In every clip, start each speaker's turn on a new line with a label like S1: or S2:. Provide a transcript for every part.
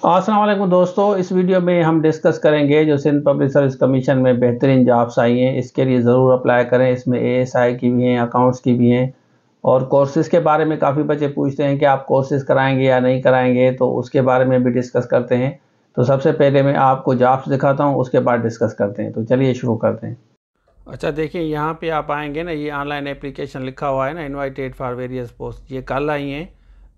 S1: अस्सलाम वालेकुम दोस्तों, इस वीडियो में हम डिस्कस करेंगे जो सिंध पब्लिक सर्विस कमीशन में बेहतरीन जॉब्स आई हैं। इसके लिए ज़रूर अप्लाई करें। इसमें एएसआई की भी हैं, अकाउंट्स की भी हैं और कोर्सेज़ के बारे में काफ़ी बच्चे पूछते हैं कि आप कोर्सेज़ कराएंगे या नहीं कराएंगे, तो उसके बारे में भी डिस्कस करते हैं। तो सबसे पहले मैं आपको जॉब्स दिखाता हूँ, उसके बाद डिस्कस करते हैं। तो चलिए शुरू करते हैं। अच्छा देखिए, यहाँ पे आप आएंगे ना, ये ऑनलाइन एप्लीकेशन लिखा हुआ है ना, इनवाइटेड फॉर वेरियस पोस्ट, ये कल आई हैं।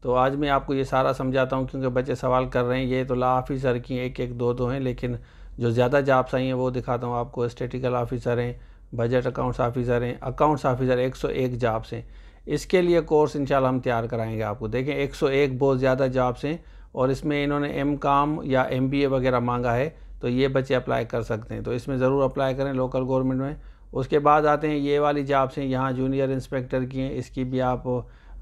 S1: तो आज मैं आपको ये सारा समझाता हूँ क्योंकि बच्चे सवाल कर रहे हैं। ये तो लॉ ऑफिसर की एक एक दो दो हैं, लेकिन जो ज़्यादा जॉब्स आई हैं वो दिखाता हूँ आपको। स्टैटिस्टिकल ऑफिसर हैं, बजट अकाउंट्स ऑफिसर हैं, अकाउंट्स ऑफिसर 101 जॉब्स हैं। इसके लिए कोर्स इंशाल्लाह हम तैयार कराएंगे आपको। देखें 101 बहुत ज़्यादा जॉब्स हैं और इसमें इन्होंने एमकॉम या एमबीए वगैरह मांगा है, तो ये बच्चे अप्लाई कर सकते हैं। तो इसमें ज़रूर अप्लाई करें लोकल गवर्नमेंट में। उसके बाद आते हैं ये वाली जॉब्स हैं, यहाँ जूनियर इंस्पेक्टर की हैं। इसकी भी आप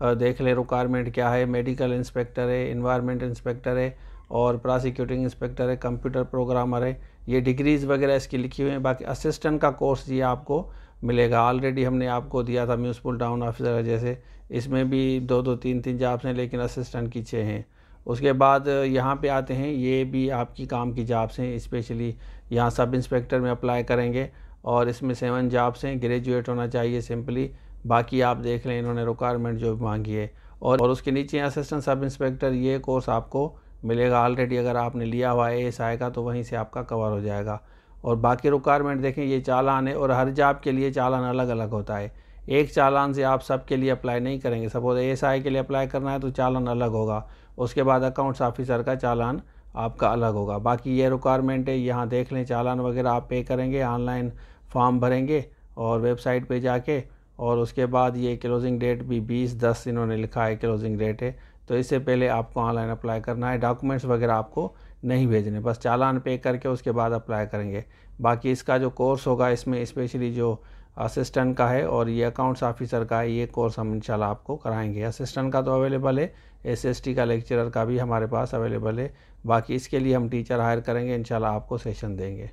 S1: देख लें रिक्वायरमेंट क्या है। मेडिकल इंस्पेक्टर है, इन्वायरमेंट इंस्पेक्टर है और प्रोसिक्यूटिंग इंस्पेक्टर है, कंप्यूटर प्रोग्रामर है। ये डिग्रीज़ वगैरह इसकी लिखी हुई हैं। बाकी असिस्टेंट का कोर्स ये आपको मिलेगा। ऑलरेडी हमने आपको दिया था म्यूनसिपल टाउन ऑफिसर जैसे, इसमें भी दो दो तीन तीन जॉब्स हैं, लेकिन असिस्टेंट की 6 हैं। उसके बाद यहाँ पे आते हैं, ये भी आपकी काम की जॉब्स हैं। स्पेशली यहाँ सब इंस्पेक्टर में अप्लाई करेंगे और इसमें 7 जॉब्स हैं। ग्रेजुएट होना चाहिए सिंपली। बाकी आप देख लें इन्होंने रिक्वायरमेंट जो मांगी है। और उसके नीचे असिस्टेंट सब इंस्पेक्टर, ये कोर्स आपको मिलेगा ऑलरेडी। अगर आपने लिया हुआ है एएसआई का तो वहीं से आपका कवर हो जाएगा। और बाकी रिक्वायरमेंट देखें, ये चालान है और हर जॉब के लिए चालान अलग अलग होता है। एक चालान से आप सब के लिए अप्लाई नहीं करेंगे। सपोज एएसआई के लिए अप्लाई करना है तो चालान अलग होगा, उसके बाद अकाउंट्स ऑफिसर का चालान आपका अलग होगा। बाकी ये रिक्वायरमेंट है, यहाँ देख लें। चालान वगैरह आप पे करेंगे, ऑनलाइन फॉर्म भरेंगे और वेबसाइट पे जाके, और उसके बाद ये क्लोजिंग डेट भी 20/10 इन्होंने लिखा है क्लोजिंग डेट है। तो इससे पहले आपको ऑनलाइन अप्लाई करना है। डॉक्यूमेंट्स वगैरह आपको नहीं भेजने, बस चालान पे करके उसके बाद अप्लाई करेंगे। बाकी इसका जो कोर्स होगा, इसमें स्पेशली जो असिस्टेंट का है और ये अकाउंट्स ऑफिसर का है, ये कोर्स हम इंशाल्लाह आपको कराएंगे। असिस्टेंट का तो अवेलेबल है, एसएसटी का लेक्चरर का भी हमारे पास अवेलेबल है। बाकी इसके लिए हम टीचर हायर करेंगे, इंशाल्लाह आपको सेशन देंगे।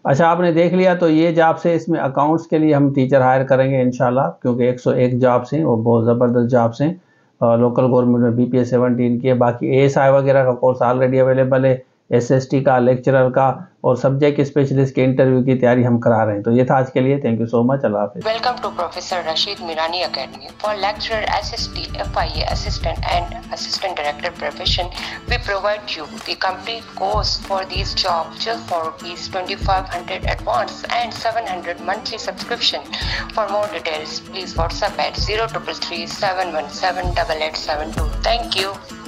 S1: अच्छा, आपने देख लिया। तो ये जॉब्स है, इसमें अकाउंट्स के लिए हम टीचर हायर करेंगे इंशाल्लाह, क्योंकि 101 जॉब्स हैं, वो बहुत ज़बरदस्त जॉब्स हैं। लोकल गवर्नमेंट में बीपीएस 17 की है। बाकी एएसआई वगैरह का कोर्स ऑलरेडी अवेलेबल है, एसएसटी का, लेक्चरर का और सब्जेक्ट स्पेशलिस्ट के इंटरव्यू की तैयारी हम करा रहे हैं। तो ये था आज के लिए। Thank you so much. अल्लाह हाफिज़।
S2: Welcome to Professor Rashid Mirani Academy. For lecturer, SST, FIA assistant and assistant director profession, we provide you the complete course for these jobs just for ₹2500 advance and 700 monthly subscription. For more details, please WhatsApp at 0333 717 8872. Thank you.